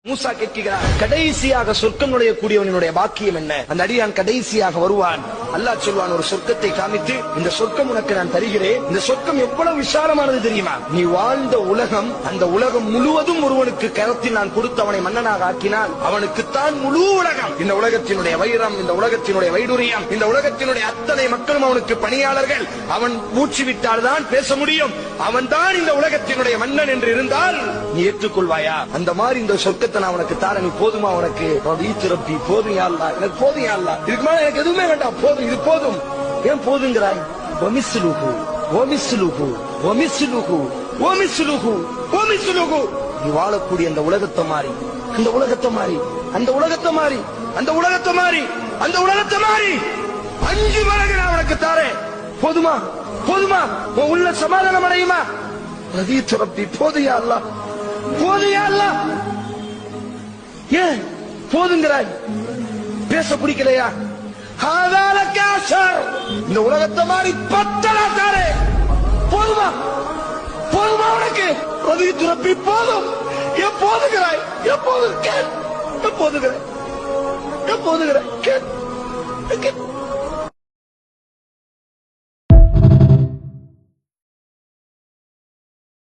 மூசா கேட்கிறார், கடைசியாக சொர்க்கம் நுழையக்கூடியவனுடைய பாக்கியம் என்ன? அந்த அடியான் கடைசியாக வருவான். அல்லாஹ் சொல்வான், ஒரு சொர்க்கத்தை காமித்து, இந்த சொர்க்கம் உனக்கு நான் தருகிறேன். இந்த சொர்க்கம் எவ்வளவு விசாலமானது தெரியுமா? நீ வாழ்ந்த உலகம், அந்த உலகம் முழுவதும் ஒருவனுக்கு கரத்தில் நான் கொடுத்து அவனை மன்னனாக ஆக்கினால் அவனுக்குத்தான் முழு உலகம். இந்த உலகத்தினுடைய வைரம், இந்த உலகத்தினுடைய வைடூரியம், இந்த உலகத்தினுடைய அத்தனை மக்களும் அவனுக்கு பணியாளர்கள். அவன் மூச்சு விட்டால் தான் பேச முடியும். அவன் தான் இந்த உலகத்தினுடைய மன்னன் என்று இருந்தால் நீ ஏற்றுக்கொள்வாயா? அந்த மாதிரி இந்த சொர்க்கத்தை நான் உனக்கு தார, நீ போதுமா? உனக்கு ரப்பி போதும் யா அல்லாஹ், எனக்கு போதும் யா அல்லாஹ், இதுக்கு மேல எனக்கு எதுவுமே வேண்டாம், போதும், இது போதும். ஏன் போதுங்கிறாய்? வமிஸ்லுஹு வமிஸ்லுஹு வமிஸ்லுஹு வமிஸ்லுஹு வமிஸ்லுஹு. நீ வாழக்கூடிய அந்த உலகத்தை மாறி, அந்த உலகத்தை மாறி, அந்த உலகத்தை மாறி, அந்த உலகத்தை மாறி, அந்த உலகத்தை மாறி 5 மடங்கு நான் உனக்கு தாரேன். போதுமா? போதுமா? உன் உள்ள சமாதானம் அடையுமா? ரப்பி போதும் யா அல்லாஹ், போதும் யா அல்லாஹ். ஏன் போதுங்கிறாய்? பேச பிடிக்கலையா? இந்த உலகத்தை மாதிரி 10 தாரே. போதுமா? போதுமா உனக்கு? ரப்பி போதும். ஏன் போதுகிறாய்? எப்போது கேள், எப்போதுகிறாய், எப்போதுகிறாய் கேள்.